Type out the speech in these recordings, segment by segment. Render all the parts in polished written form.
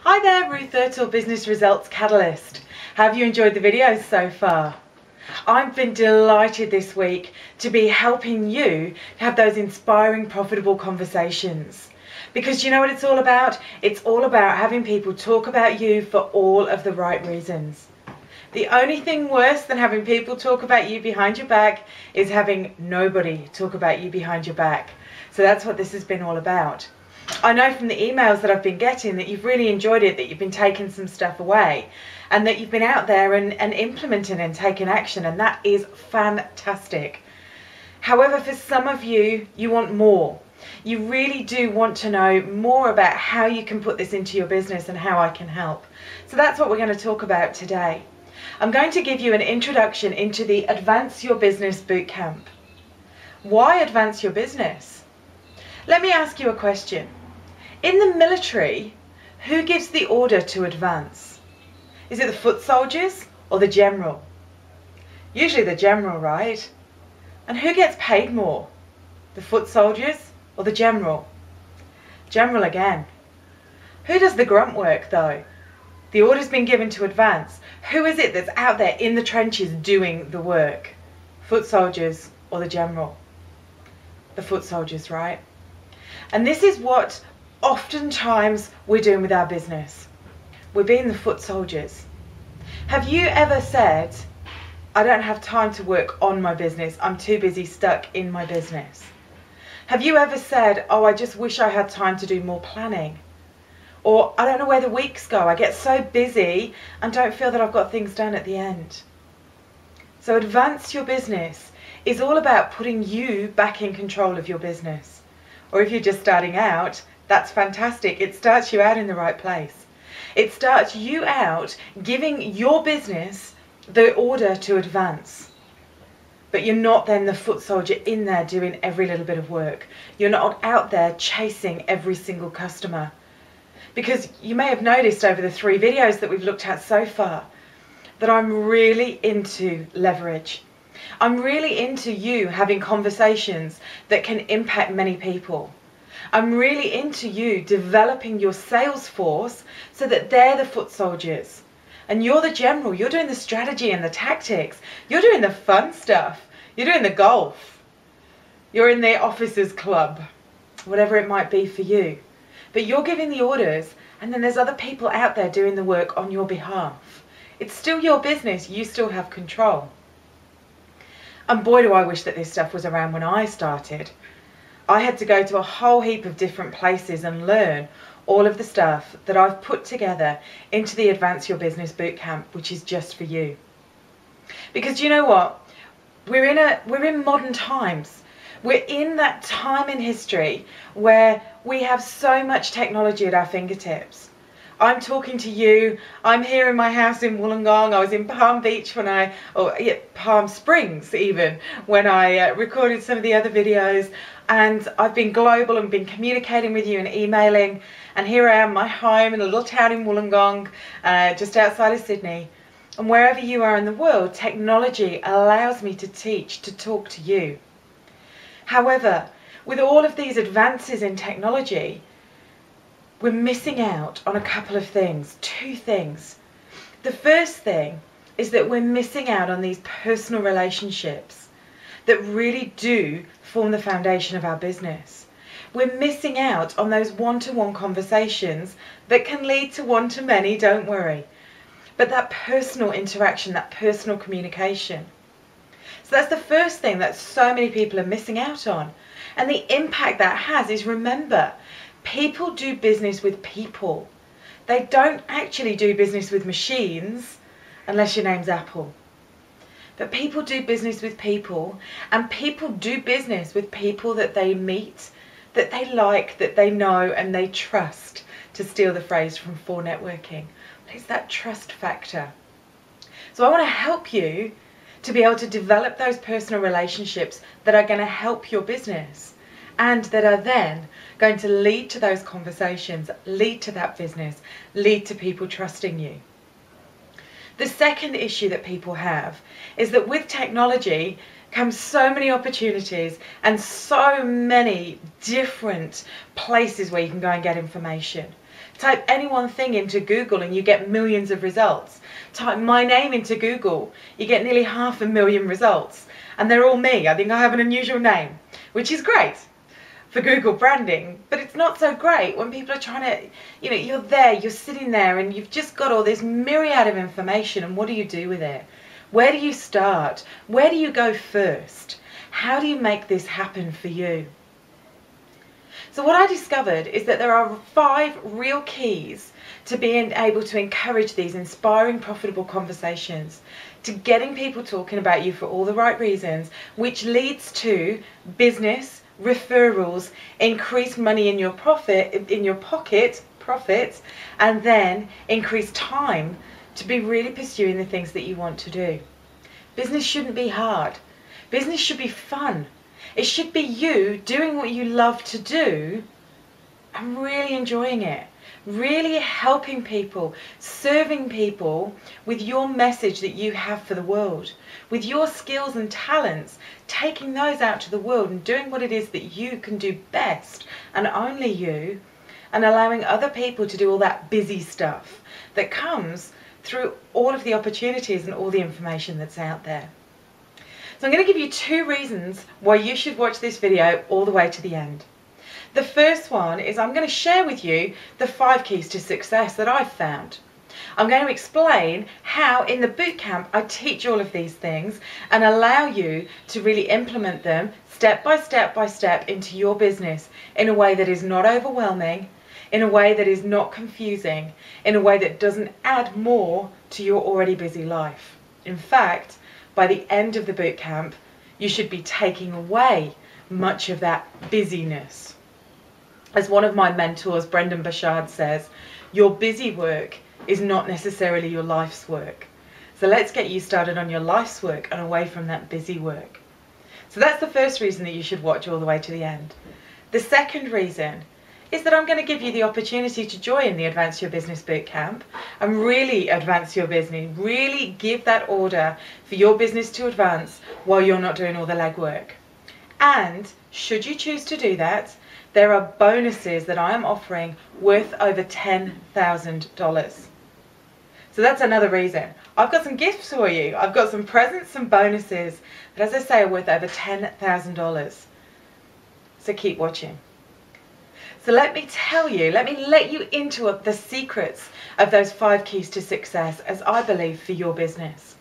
Hi there, Ruth Thirtle, Business Results Catalyst. Have you enjoyed the videos so far? I've been delighted this week to be helping you have those inspiring, profitable conversations. Because you know what it's all about? It's all about having people talk about you for all of the right reasons. The only thing worse than having people talk about you behind your back is having nobody talk about you behind your back. So that's what this has been all about. I know from the emails that I've been getting that you've really enjoyed it, that you've been taking some stuff away and that you've been out there and implementing and taking action, and that is fantastic. However, for some of you, you want more. You really do want to know more about how you can put this into your business and how I can help. So that's what we're going to talk about today. I'm going to give you an introduction into the Advance Your Business Bootcamp. Why advance your business? Let me ask you a question. In the military, who gives the order to advance? Is it the foot soldiers or the general? Usually the general, right? And who gets paid more? The foot soldiers or the general? General again. Who does the grunt work though? The order's been given to advance. Who is it that's out there in the trenches doing the work? Foot soldiers or the general? The foot soldiers, right? And this is what oftentimes we're doing with our business. We're being the foot soldiers. Have you ever said, I don't have time to work on my business, I'm too busy stuck in my business? Have you ever said, oh, I just wish I had time to do more planning? Or I don't know where the weeks go, I get so busy and don't feel that I've got things done at the end. So advance your business is all about putting you back in control of your business. Or if you're just starting out, that's fantastic. It starts you out in the right place. It starts you out giving your business the order to advance. But you're not then the foot soldier in there doing every little bit of work. You're not out there chasing every single customer. Because you may have noticed over the 3 videos that we've looked at so far that I'm really into leverage. I'm really into you having conversations that can impact many people. I'm really into you developing your sales force so that they're the foot soldiers. And you're the general. You're doing the strategy and the tactics. You're doing the fun stuff. You're doing the golf. You're in the officers club. Whatever it might be for you. But you're giving the orders, and then there's other people out there doing the work on your behalf. It's still your business. You still have control. And boy, do I wish that this stuff was around when I started. I had to go to a whole heap of different places and learn all of the stuff that I've put together into the Advance Your Business Bootcamp, which is just for you. Because you know what? We're in modern times. We're in that time in history where we have so much technology at our fingertips. I'm talking to you, I'm here in my house in Wollongong. I was in Palm Beach Palm Springs even, when I recorded some of the other videos, and I've been global and been communicating with you and emailing, and here I am, my home in a little town in Wollongong, just outside of Sydney. And wherever you are in the world, technology allows me to teach, to talk to you. However, with all of these advances in technology, we're missing out on a couple of things, 2 things. The first thing is that we're missing out on these personal relationships that really do form the foundation of our business. We're missing out on those one-to-one conversations that can lead to one-to-many, don't worry. But that personal interaction, that personal communication. So that's the first thing that so many people are missing out on. And the impact that has is, remember, people do business with people. They don't actually do business with machines, unless your name's Apple. But people do business with people, and people do business with people that they meet, that they like, that they know, and they trust, to steal the phrase from 4 Networking. But it's that trust factor. So I want to help you to be able to develop those personal relationships that are going to help your business, and that are then going to lead to those conversations, lead to that business, lead to people trusting you. The second issue that people have is that with technology comes so many opportunities and so many different places where you can go and get information. Type any one thing into Google and you get millions of results. Type my name into Google, you get nearly 500,000 results. And they're all me. I think I have an unusual name, which is great for Google branding, but it's not so great when people are trying to, you're there, you're sitting there and you've just got all this myriad of information, and what do you do with it? Where do you start? Where do you go first? How do you make this happen for you? So what I discovered is that there are 5 real keys to being able to encourage these inspiring, profitable conversations, to getting people talking about you for all the right reasons, which leads to business, referrals, increased money in your pocket, profits, and then increased time to be really pursuing the things that you want to do. Business shouldn't be hard. Business should be fun. It should be you doing what you love to do and really enjoying it. Really helping people, serving people with your message that you have for the world, with your skills and talents, taking those out to the world and doing what it is that you can do best and only you, and allowing other people to do all that busy stuff that comes through all of the opportunities and all the information that's out there. So I'm going to give you 2 reasons why you should watch this video all the way to the end. The first one is I'm going to share with you the 5 keys to success that I've found. I'm going to explain how in the bootcamp I teach all of these things and allow you to really implement them step by step into your business in a way that is not overwhelming, in a way that is not confusing, in a way that doesn't add more to your already busy life. In fact, by the end of the bootcamp, you should be taking away much of that busyness. As one of my mentors, Brendan Bashard, says, your busy work is not necessarily your life's work. So let's get you started on your life's work and away from that busy work. So that's the first reason that you should watch all the way to the end. The second reason is that I'm going to give you the opportunity to join the Advance Your Business Bootcamp and really advance your business, really give that order for your business to advance while you're not doing all the legwork. And should you choose to do that, there are bonuses that I am offering worth over $10,000. So that's another reason. I've got some gifts for you. I've got some presents, some bonuses that, as I say, are worth over $10,000. So keep watching. So let me let you into the secrets of those 5 keys to success as I believe for your business.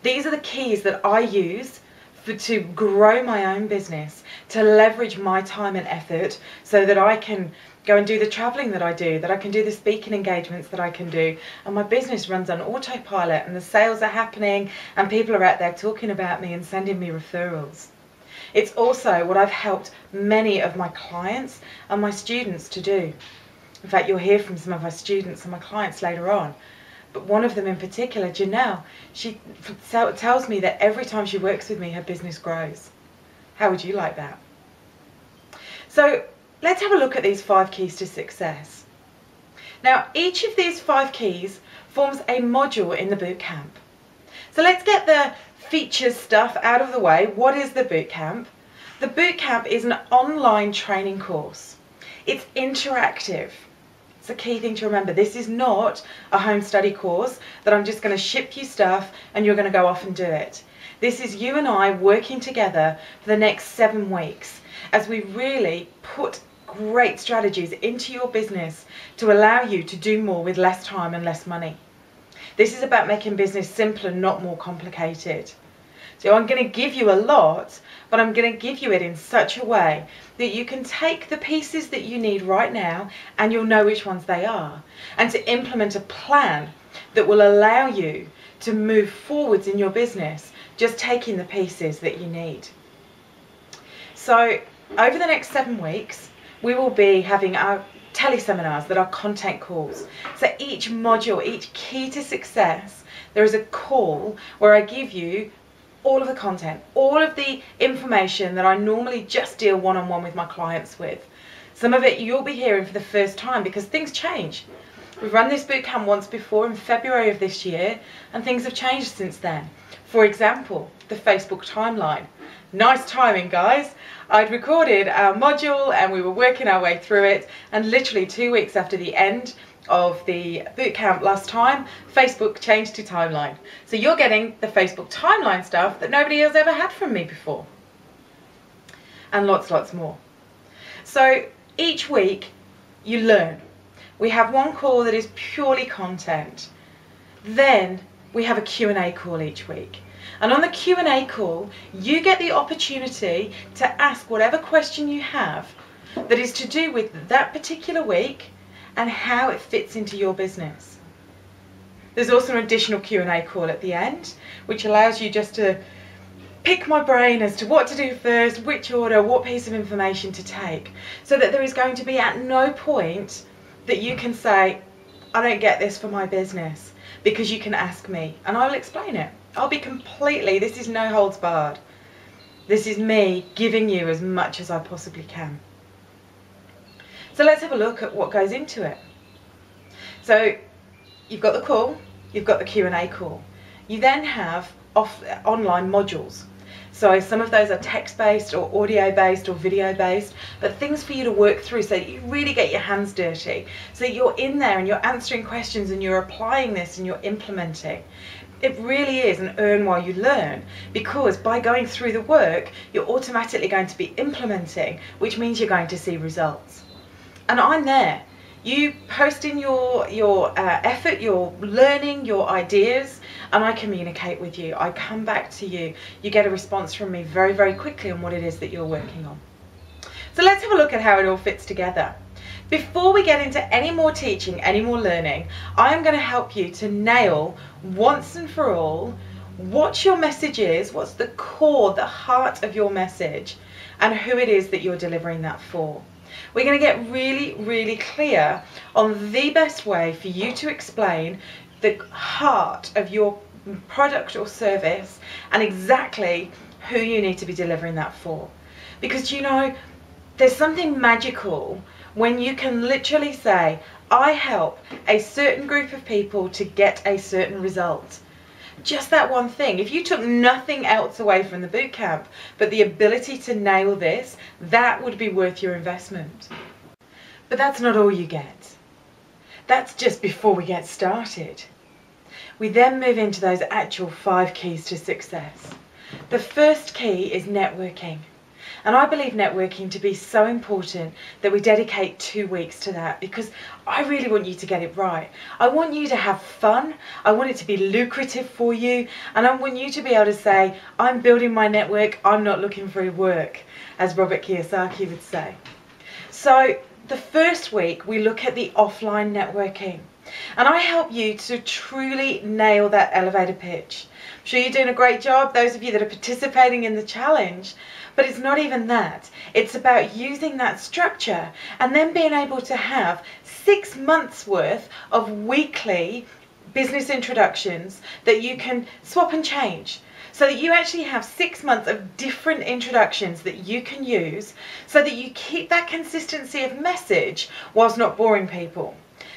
These are the keys that I use to grow my own business, to leverage my time and effort so that I can go and do the traveling that I do, that I can do the speaking engagements that I can do, and my business runs on autopilot and the sales are happening and people are out there talking about me and sending me referrals. It's also what I've helped many of my clients and my students to do. In fact, you'll hear from some of my students and my clients later on. But one of them in particular, Janelle, she tells me that every time she works with me, her business grows. How would you like that? So let's have a look at these 5 keys to success. Now, each of these 5 keys forms a module in the bootcamp. So let's get the features stuff out of the way. What is the bootcamp? The bootcamp is an online training course. It's interactive. It's a key thing to remember. This is not a home study course that I'm just going to ship you stuff and you're going to go off and do it. This is you and I working together for the next 7 weeks as we really put great strategies into your business to allow you to do more with less time and less money. This is about making business simpler, not more complicated. So I'm going to give you a lot, but I'm going to give you it in such a way that you can take the pieces that you need right now and you'll know which ones they are, and to implement a plan that will allow you to move forwards in your business, just taking the pieces that you need. So over the next 7 weeks, we will be having our teleseminars that are content calls. So each module, each key to success, there is a call where I give you all of the content, all of the information that I normally just deal one-on-one with my clients with. Some of it you'll be hearing for the first time because things change. We've run this bootcamp once before in February of this year and things have changed since then. For example, the Facebook timeline. Nice timing, guys. I'd recorded our module and we were working our way through it, and literally 2 weeks after the end of the bootcamp last time, Facebook changed to timeline. So you're getting the Facebook timeline stuff that nobody has ever had from me before. And lots more. So each week you learn. We have one call that is purely content. Then we have a Q&A call each week. And on the Q&A call, you get the opportunity to ask whatever question you have that is to do with that particular week and how it fits into your business. There's also an additional Q&A call at the end, which allows you just to pick my brain as to what to do first, which order, what piece of information to take, so that there is going to be at no point that you can say, I don't get this for my business, because you can ask me and I will explain it. I'll be completely, this is no holds barred. This is me giving you as much as I possibly can. So let's have a look at what goes into it. So you've got the call, you've got the Q&A call. You then have online modules. So some of those are text-based or audio-based or video-based, but things for you to work through so that you really get your hands dirty. So that you're in there and you're answering questions and you're applying this and you're implementing. It really is an earn while you learn, because by going through the work, you're automatically going to be implementing, which means you're going to see results. And I'm there. You post in your effort, your learning, your ideas, and I communicate with you. I come back to you. You get a response from me very quickly on what it is that you're working on. So let's have a look at how it all fits together. Before we get into any more teaching, any more learning, I'm going to help you to nail once and for all what your message is, what's the core, the heart of your message, and who it is that you're delivering that for. We're going to get really clear on the best way for you to explain the heart of your product or service and exactly who you need to be delivering that for. Because you know, there's something magical when you can literally say, I help a certain group of people to get a certain result. Just that one thing. If you took nothing else away from the bootcamp but the ability to nail this, that would be worth your investment. But that's not all you get. That's just before we get started. We then move into those actual 5 keys to success. The first key is networking. And I believe networking to be so important that we dedicate 2 weeks to that, because I really want you to get it right. I want you to have fun. I want it to be lucrative for you. And I want you to be able to say, I'm building my network. I'm not looking for work, as Robert Kiyosaki would say. So the first week we look at the offline networking. And I help you to truly nail that elevator pitch. I'm sure you're doing a great job, those of you that are participating in the challenge. But it's not even that. It's about using that structure and then being able to have 6 months worth of weekly business introductions that you can swap and change. So that you actually have 6 months of different introductions that you can use so that you keep that consistency of message whilst not boring people.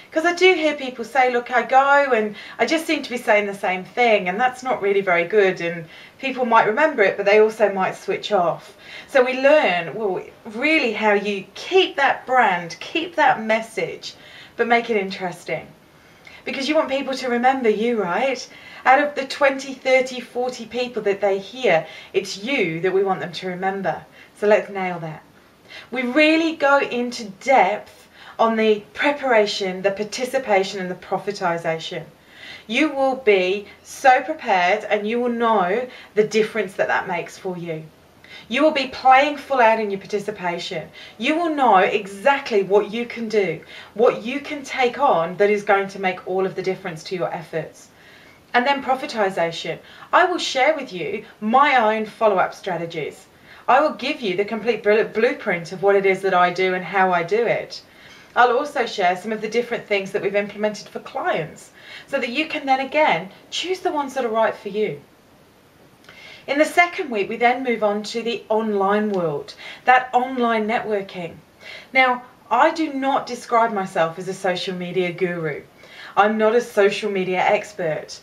Because I do hear people say, look, I go and I just seem to be saying the same thing, and that's not really very good, and people might remember it, but they also might switch off. So we learn, well, really how you keep that brand, keep that message, but make it interesting. Because you want people to remember you, right? Out of the 20, 30, 40 people that they hear, it's you that we want them to remember. So let's nail that. We really go into depth on the preparation, the participation and the profitization. You will be so prepared and you will know the difference that that makes for you. You will be playing full out in your participation. You will know exactly what you can do, what you can take on that is going to make all of the difference to your efforts. And then profitization. I will share with you my own follow-up strategies. I will give you the complete blueprint of what it is that I do and how I do it. I'll also share some of the different things that we've implemented for clients so that you can then again choose the ones that are right for you. In the second week, we then move on to the online world, that online networking. Now, I do not describe myself as a social media guru. I'm not a social media expert.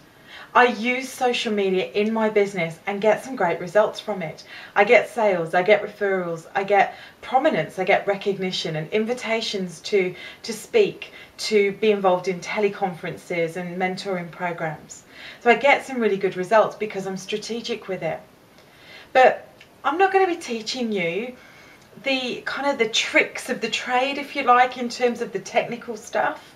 I use social media in my business and get some great results from it. I get sales, I get referrals, I get prominence, I get recognition and invitations to speak, to be involved in teleconferences and mentoring programs. So I get some really good results because I'm strategic with it. But I'm not going to be teaching you the tricks of the trade, if you like, in terms of the technical stuff.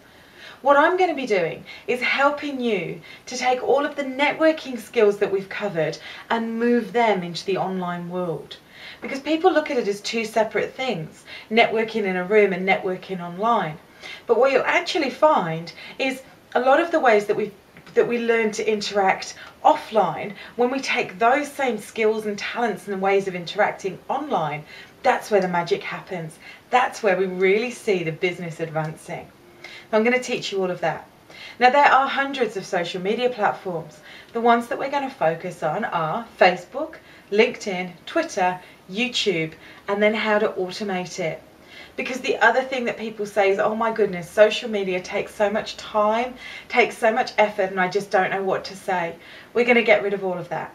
What I'm going to be doing is helping you to take all of the networking skills that we've covered and move them into the online world. Because people look at it as two separate things, networking in a room and networking online. But what you'll actually find is a lot of the ways that we learn to interact offline, when we take those same skills and talents and ways of interacting online, that's where the magic happens. That's where we really see the business advancing. I'm going to teach you all of that. Now, there are hundreds of social media platforms. The ones that we're going to focus on are Facebook, LinkedIn, Twitter, YouTube, and then how to automate it. Because the other thing that people say is, oh my goodness, social media takes so much time, takes so much effort, and I just don't know what to say. We're going to get rid of all of that.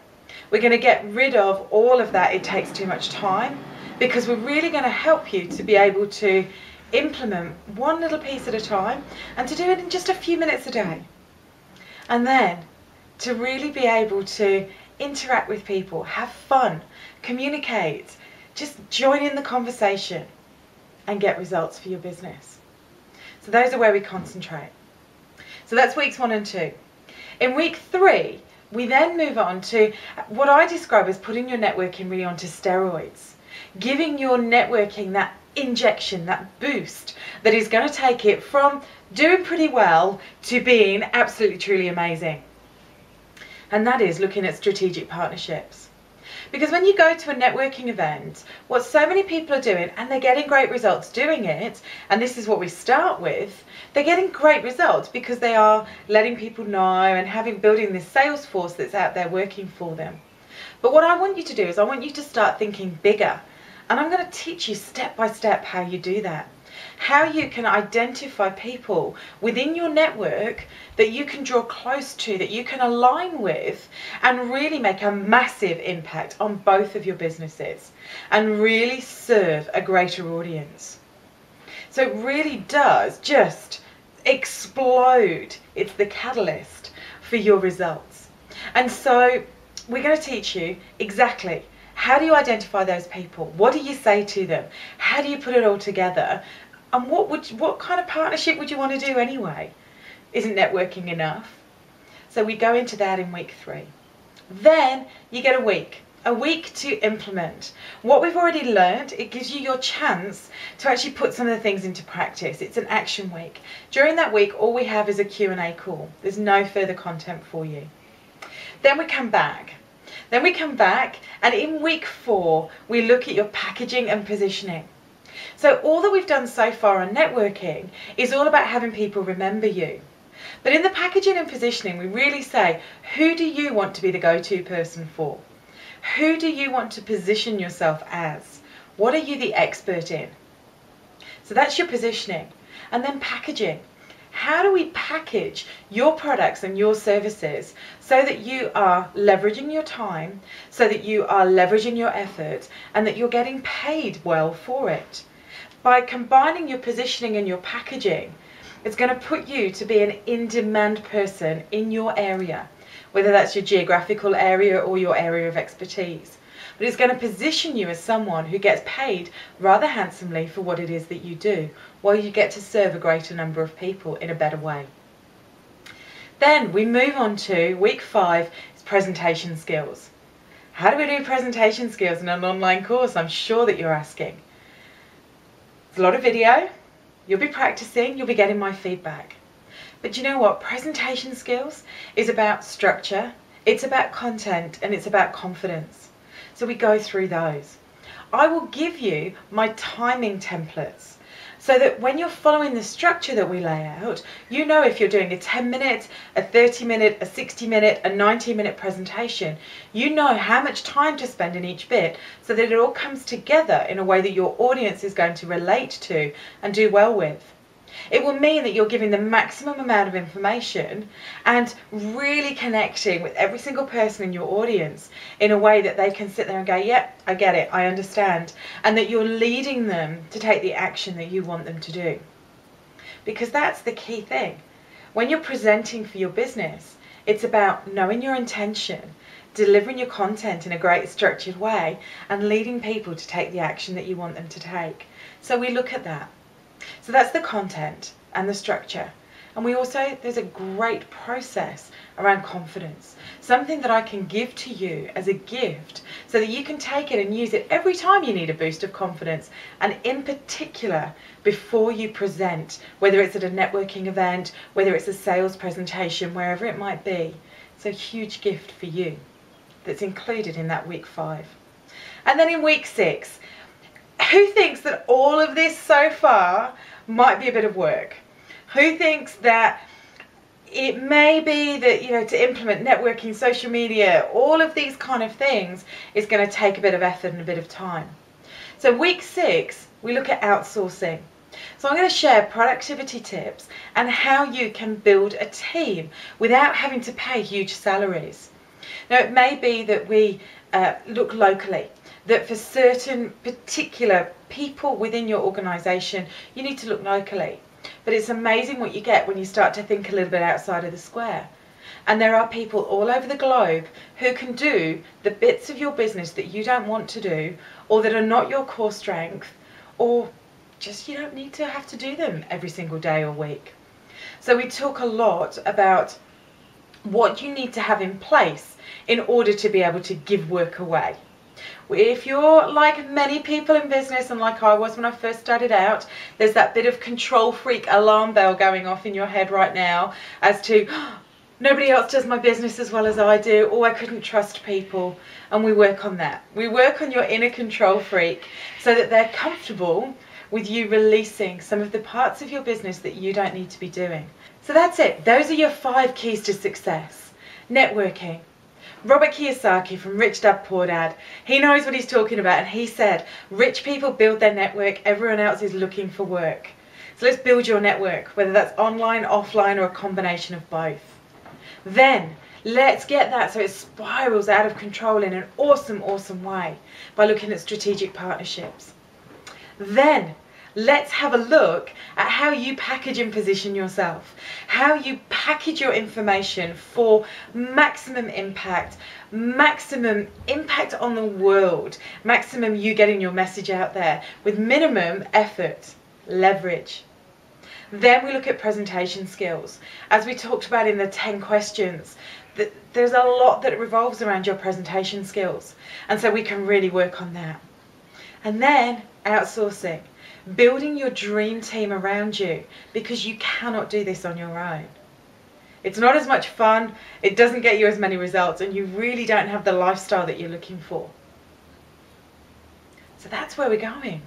We're going to get rid of all of that, it takes too much time, because we're really going to help you to be able to implement one little piece at a time and to do it in just a few minutes a day. And then to really be able to interact with people, have fun, communicate, just join in the conversation and get results for your business. So those are where we concentrate. So that's weeks 1 and 2. In week 3, we then move on to what I describe as putting your networking really onto steroids, giving your networking that injection, that boost that is going to take it from doing pretty well to being absolutely truly amazing. And that is looking at strategic partnerships. Because when you go to a networking event, what so many people are doing, and they're getting great results doing it, and this is what we start with, they're getting great results because they are letting people know and building this sales force that's out there working for them. But what I want you to do is I want you to start thinking bigger. And I'm going to teach you step by step how you do that. How you can identify people within your network that you can draw close to, that you can align with, and really make a massive impact on both of your businesses and really serve a greater audience. So it really does just explode. It's the catalyst for your results. And so we're going to teach you exactly how do you identify those people? What do you say to them? How do you put it all together? And what kind of partnership would you want to do anyway? Isn't networking enough? So we go into that in week 3. Then you get a week to implement. What we've already learned, it gives you your chance to actually put some of the things into practice. It's an action week. During that week, all we have is a Q&A call. There's no further content for you. Then we come back. And in week 4, we look at your packaging and positioning. So all that we've done so far on networking is all about having people remember you. But in the packaging and positioning, we really say, who do you want to be the go-to person for? Who do you want to position yourself as? What are you the expert in? So that's your positioning. And then packaging. How do we package your products and your services so that you are leveraging your time, so that you are leveraging your effort, and that you're getting paid well for it? By combining your positioning and your packaging, it's going to put you to be an in-demand person in your area, whether that's your geographical area or your area of expertise. But it's going to position you as someone who gets paid rather handsomely for what it is that you do, while you get to serve a greater number of people in a better way. Then we move on to week 5, is presentation skills. How do we do presentation skills in an online course? I'm sure that you're asking. It's a lot of video, you'll be practicing, you'll be getting my feedback. But you know what? Presentation skills is about structure, it's about content, and it's about confidence. So we go through those. I will give you my timing templates so that when you're following the structure that we lay out, you know if you're doing a 10-minute, a 30-minute, a 60-minute, a 90-minute presentation, you know how much time to spend in each bit so that it all comes together in a way that your audience is going to relate to and do well with. It will mean that you're giving the maximum amount of information and really connecting with every single person in your audience in a way that they can sit there and go, yep, I get it, I understand. And that you're leading them to take the action that you want them to do. Because that's the key thing. When you're presenting for your business, it's about knowing your intention, delivering your content in a great structured way, and leading people to take the action that you want them to take. So we look at that. So that's the content and the structure. And we also, there's a great process around confidence. Something that I can give to you as a gift so that you can take it and use it every time you need a boost of confidence. And in particular, before you present, whether it's at a networking event, whether it's a sales presentation, wherever it might be. It's a huge gift for you that's included in that week 5. And then in week 6, who thinks that all of this so far might be a bit of work? Who thinks that it may be that, you know, to implement networking, social media, all of these kind of things is going to take a bit of effort and a bit of time? So week 6, we look at outsourcing. So I'm going to share productivity tips and how you can build a team without having to pay huge salaries. Now, it may be that we look locally, that for certain particular people within your organisation, you need to look locally. But it's amazing what you get when you start to think a little bit outside of the square. And there are people all over the globe who can do the bits of your business that you don't want to do, or that are not your core strength, or just you don't need to have to do them every single day or week. So we talk a lot about what you need to have in place in order to be able to give work away. If you're like many people in business, and like I was when I first started out, there's that bit of control freak alarm bell going off in your head right now as to, oh, nobody else does my business as well as I do, or I couldn't trust people. And we work on that. We work on your inner control freak so that they're comfortable with you releasing some of the parts of your business that you don't need to be doing. So that's it. Those are your 5 keys to success. Networking. Robert Kiyosaki from Rich Dad Poor Dad, he knows what he's talking about, and he said, rich people build their network, everyone else is looking for work. So let's build your network, whether that's online, offline, or a combination of both. Then, let's get that so it spirals out of control in an awesome, awesome way by looking at strategic partnerships. Then, let's have a look at how you package and position yourself, how you package your information for maximum impact on the world, maximum you getting your message out there with minimum effort, leverage. Then we look at presentation skills. As we talked about in the 10 questions, there's a lot that revolves around your presentation skills, and so we can really work on that. And then outsourcing. Building your dream team around you, because you cannot do this on your own. It's not as much fun, it doesn't get you as many results, and you really don't have the lifestyle that you're looking for. So that's where we're going.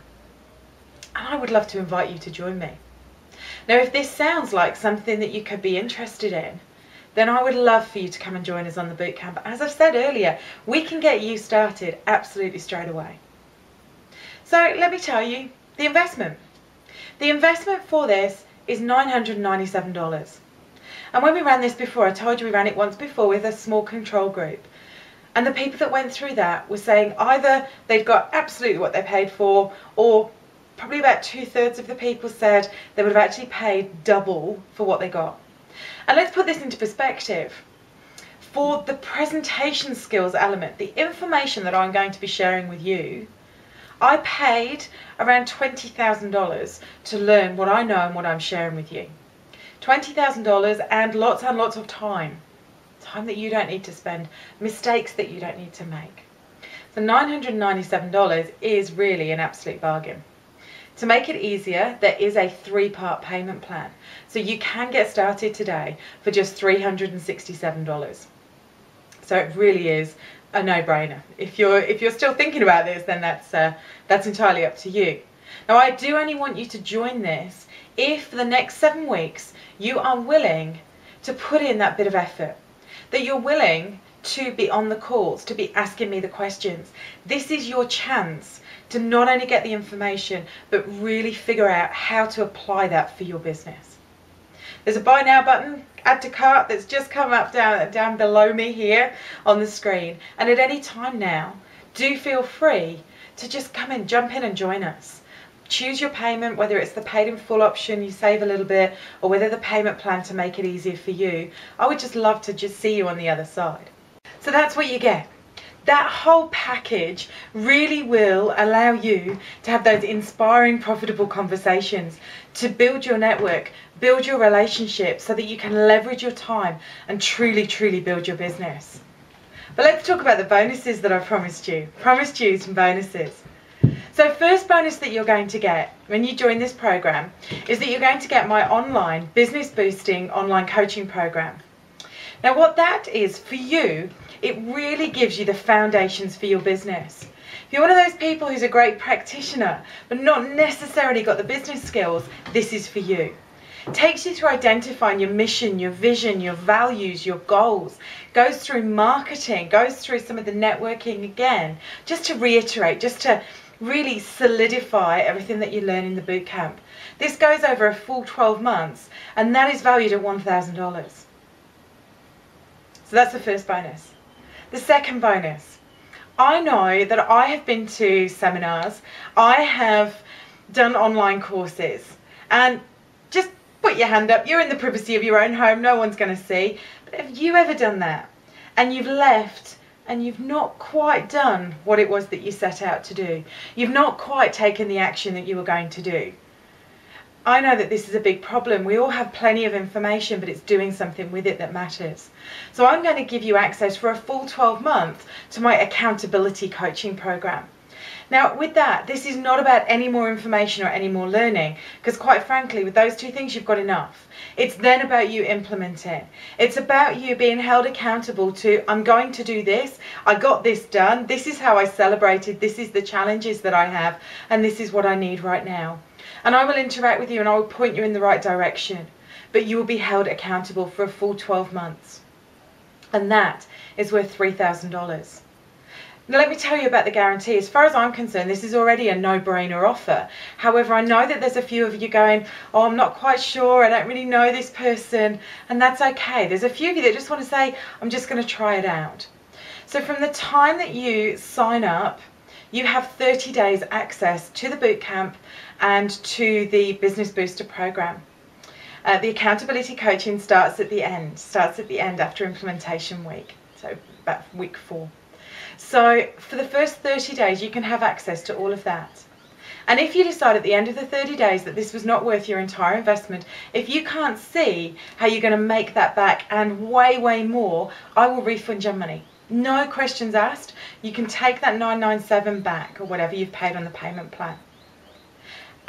And I would love to invite you to join me. Now, if this sounds like something that you could be interested in, then I would love for you to come and join us on the bootcamp. As I've said earlier, we can get you started absolutely straight away. So let me tell you, the investment. The investment for this is $997. And when we ran this before, I told you we ran it once before with a small control group. And the people that went through that were saying either they'd got absolutely what they paid for, or probably about 2/3 of the people said they would have actually paid double for what they got. And let's put this into perspective. For the presentation skills element, the information that I'm going to be sharing with you, I paid around $20,000 to learn what I know and what I'm sharing with you. $20,000 and lots of time. Time that you don't need to spend, mistakes that you don't need to make. So $997 is really an absolute bargain. To make it easier, there is a 3-part payment plan. So you can get started today for just $367. So it really is a no-brainer. If you're still thinking about this, then that's entirely up to you. Now, I do only want you to join this if for the next 7 weeks you are willing to put in that bit of effort, that you're willing to be on the calls, to be asking me the questions. This is your chance to not only get the information, but really figure out how to apply that for your business. There's a buy now button, add to cart, that's just come up down below me here on the screen. And at any time now, do feel free to just come in, jump in and join us. Choose your payment, whether it's the paid in full option, you save a little bit, or whether the payment plan to make it easier for you. I would just love to just see you on the other side. So that's what you get. That whole package really will allow you to have those inspiring, profitable conversations, to build your network, build your relationship so that you can leverage your time and truly, truly build your business. But let's talk about the bonuses that I promised you. Promised you some bonuses. So first bonus that you're going to get when you join this program is that you're going to get my online business boosting online coaching program. Now what that is for you, it really gives you the foundations for your business. If you're one of those people who's a great practitioner but not necessarily got the business skills, this is for you. It takes you through identifying your mission, your vision, your values, your goals, goes through marketing, goes through some of the networking again, just to reiterate, just to really solidify everything that you learn in the boot camp. This goes over a full 12 months and that is valued at $1,000. So that's the first bonus. The second bonus, I know that I have been to seminars, I have done online courses, and just put your hand up, you're in the privacy of your own home, no one's going to see, but have you ever done that? And you've left and you've not quite done what it was that you set out to do. You've not quite taken the action that you were going to do. I know that this is a big problem. We all have plenty of information, but it's doing something with it that matters. So I'm going to give you access for a full 12 months to my accountability coaching program. Now with that, this is not about any more information or any more learning, because quite frankly, with those two things, you've got enough. It's then about you implementing. It's about you being held accountable to, I'm going to do this, I got this done, this is how I celebrated, this is the challenges that I have, and this is what I need right now. And I will interact with you and I will point you in the right direction, but you will be held accountable for a full 12 months. And that is worth $3,000. Now let me tell you about the guarantee. As far as I'm concerned, this is already a no-brainer offer. However, I know that there's a few of you going, oh, I'm not quite sure, I don't really know this person, and that's okay. There's a few of you that just want to say, I'm just going to try it out. So from the time that you sign up, you have 30 days access to the bootcamp and to the Business Booster program. The accountability coaching starts at the end after implementation week, so about week 4. So for the first 30 days you can have access to all of that. And if you decide at the end of the 30 days that this was not worth your entire investment, if you can't see how you're going to make that back and way, way more, I will refund your money. No questions asked. You can take that $997 back or whatever you've paid on the payment plan.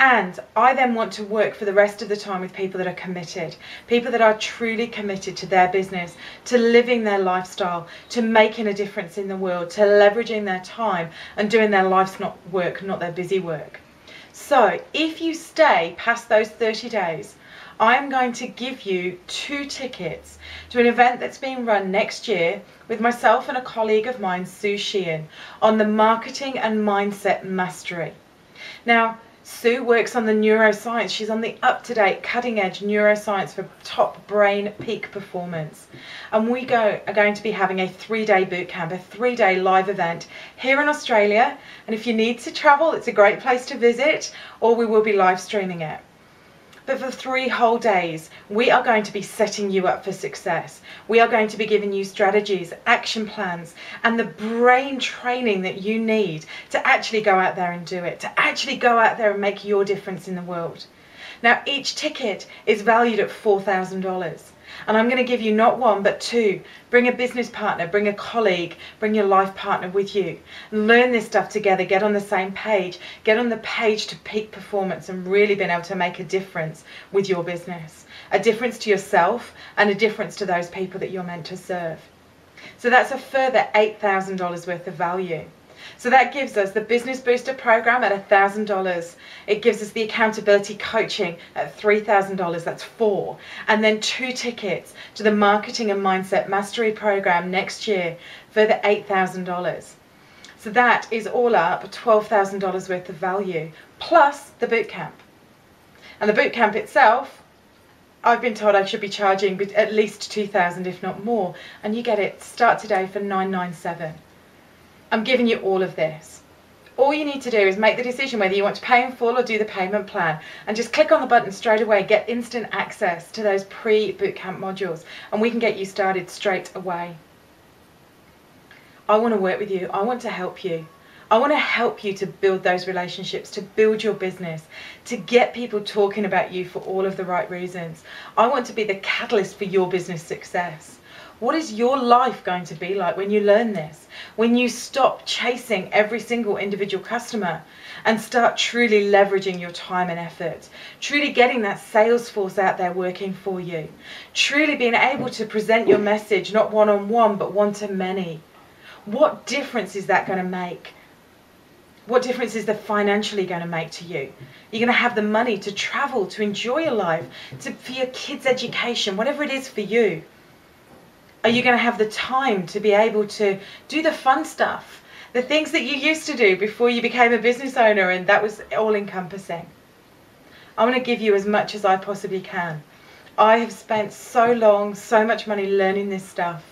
And I then want to work for the rest of the time with people that are committed, people that are truly committed to their business, to living their lifestyle, to making a difference in the world, to leveraging their time and doing their life's work, not their busy work. So if you stay past those 30 days, I am going to give you 2 tickets to an event that's being run next year with myself and a colleague of mine, Sue Sheehan, on the marketing and mindset mastery. Now, Sue works on the neuroscience. She's on the up-to-date, cutting-edge neuroscience for top brain peak performance. And we are going to be having a 3-day bootcamp, a 3-day live event here in Australia. And if you need to travel, it's a great place to visit, or we will be live streaming it. But for 3 whole days, we are going to be setting you up for success. We are going to be giving you strategies, action plans, and the brain training that you need to actually go out there and do it, to actually go out there and make your difference in the world. Now, each ticket is valued at $4,000. And I'm going to give you not 1, but 2. Bring a business partner, bring a colleague, bring your life partner with you. Learn this stuff together, get on the same page, get on the page to peak performance and really being able to make a difference with your business. A difference to yourself and a difference to those people that you're meant to serve. So that's a further $8,000 worth of value. So that gives us the Business Booster program at $1,000. It gives us the accountability coaching at $3,000. That's 4. And then 2 tickets to the Marketing and Mindset Mastery program next year for the $8,000. So that is all up $12,000 worth of value, plus the bootcamp. And the bootcamp itself, I've been told I should be charging at least $2,000, if not more, and you get it start today for $997. I'm giving you all of this. All you need to do is make the decision whether you want to pay in full or do the payment plan, and just click on the button straight away, get instant access to those pre-bootcamp modules, and we can get you started straight away. I want to work with you. I want to help you. I want to help you to build those relationships, to build your business, to get people talking about you for all of the right reasons. I want to be the catalyst for your business success. What is your life going to be like when you learn this? When you stop chasing every single individual customer and start truly leveraging your time and effort, truly getting that sales force out there working for you, truly being able to present your message not one-on-one but one-to-many. What difference is that going to make? What difference is that financially going to make to you? You're going to have the money to travel, to enjoy your life, for your kids' education, whatever it is for you. Are you going to have the time to be able to do the fun stuff, the things that you used to do before you became a business owner and that was all encompassing? I want to give you as much as I possibly can. I have spent so long, so much money learning this stuff.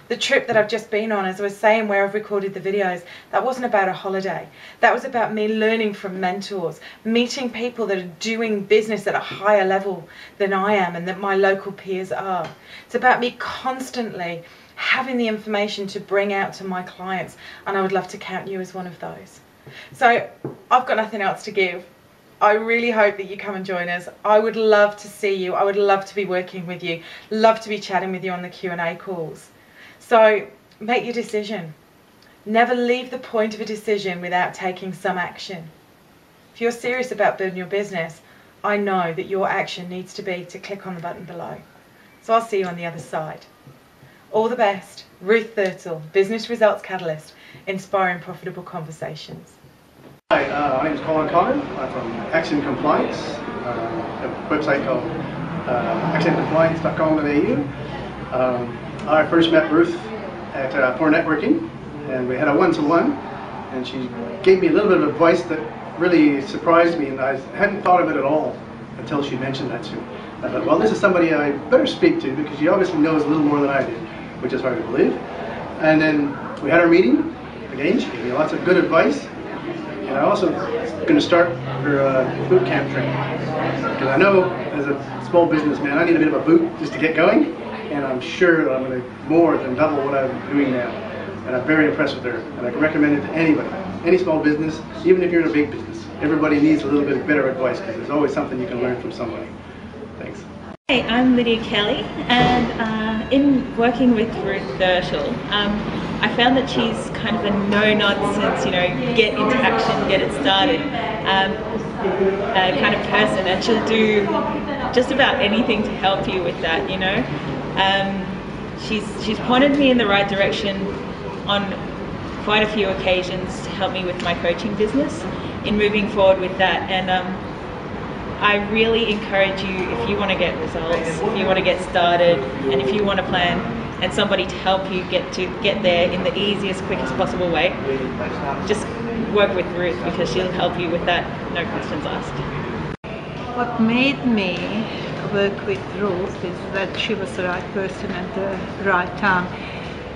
The trip that I've just been on, as I was saying, where I've recorded the videos, that wasn't about a holiday. That was about me learning from mentors, meeting people that are doing business at a higher level than I am and that my local peers are. It's about me constantly having the information to bring out to my clients, and I would love to count you as one of those. So I've got nothing else to give. I really hope that you come and join us. I would love to see you. I would love to be working with you. Love to be chatting with you on the Q&A calls. So make your decision. Never leave the point of a decision without taking some action. If you're serious about building your business, I know that your action needs to be to click on the button below. So I'll see you on the other side. All the best. Ruth Thirtle, Business Results Catalyst, inspiring profitable conversations. Hi, my name is Colin Connor. I'm from Accent Compliance, a website called accentcompliance.com.au. I first met Ruth at For Networking, and we had a one-to-one, and she gave me a little bit of advice that really surprised me, and I hadn't thought of it at all until she mentioned that to me. I thought, well, this is somebody I better speak to because she obviously knows a little more than I did, which is hard to believe. And then we had our meeting. Again, she gave me lots of good advice. And I'm also going to start her boot camp training, because I know as a small businessman I need a bit of a boot just to get going, and I'm sure that I'm going to more than double what I'm doing now. And I'm very impressed with her, and I can recommend it to anybody, any small business, even if you're in a big business. Everybody needs a little bit better advice because there's always something you can learn from somebody. Thanks. Hey, I'm Lydia Kelly, and in working with Ruth Thirtle, I found that she's kind of a no-nonsense, get into action, get it started kind of person, and she'll do just about anything to help you with that, She's pointed me in the right direction on quite a few occasions to help me with my coaching business in moving forward with that, and I really encourage you, if you want to get results, if you want to get started, and if you want to plan and somebody to help you get there in the easiest, quickest possible way, just work with Ruth, because she'll help you with that, no questions asked. What made me work with Ruth is that she was the right person at the right time.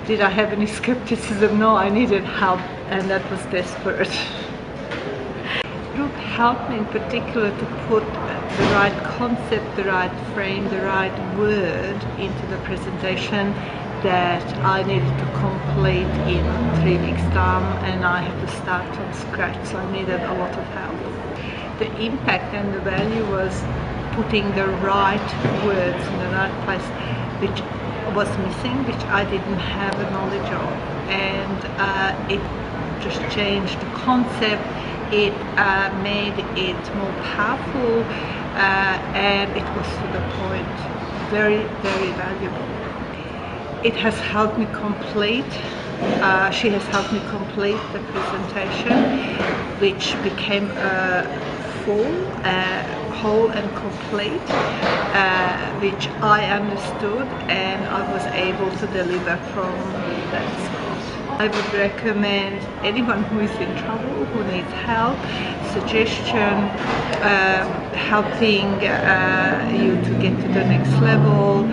Did I have any skepticism? No, I needed help, and that was desperate. Ruth helped me in particular to put the right concept, the right frame, the right word into the presentation that I needed to complete in 3 weeks' time, and I had to start from scratch, so I needed a lot of help. The impact and the value was putting the right words in the right place, which was missing, which I didn't have a knowledge of, and it just changed the concept. It made it more powerful, and it was to the point. Very, very valuable. It has helped me complete, she has helped me complete the presentation, which became a full, whole and complete, which I understood and I was able to deliver from that spot. I would recommend anyone who is in trouble, who needs help, suggestion, helping you to get to the next level,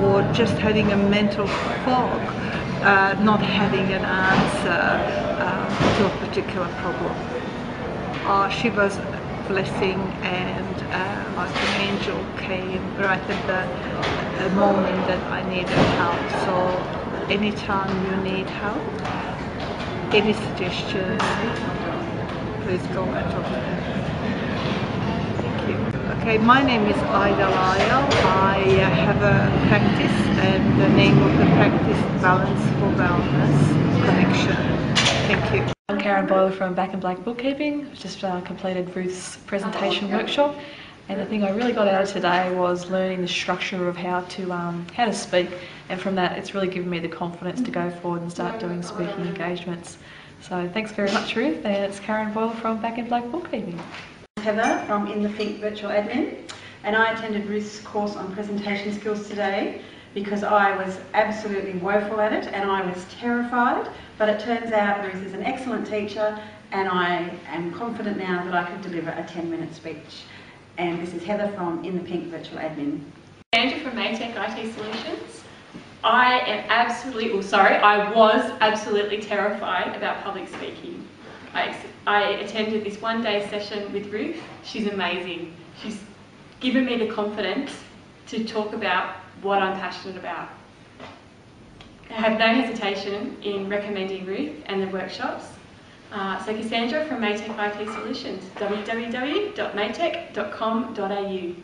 or just having a mental fog, not having an answer to a particular problem. She was a blessing, and like an angel came right at the moment that I needed help. So anytime you need help, any suggestions, please go and talk to her. Thank you. Okay, my name is Ida Lyle. I have a practice, and the name of the practice, Balance for Wellness Connection. Thank you. I'm Karen Boyle from Back in Black Bookkeeping. I've just completed Ruth's presentation workshop, and the thing I really got out of today was learning the structure of how to speak, and from that it's really given me the confidence to go forward and start doing speaking engagements. So thanks very much, Ruth, and it's Karen Boyle from Back in Black Bookkeeping. Heather from In the Pink Virtual Admin, and I attended Ruth's course on presentation skills today because I was absolutely woeful at it and I was terrified, but it turns out Ruth is an excellent teacher and I am confident now that I could deliver a 10-minute speech. And this is Heather from In the Pink Virtual Admin. Andrew from Maytech IT Solutions. I was absolutely terrified about public speaking. I attended this one-day session with Ruth. She's amazing. She's given me the confidence to talk about what I'm passionate about. I have no hesitation in recommending Ruth and the workshops. So Cassandra from Maytech IT Solutions, www.maytech.com.au.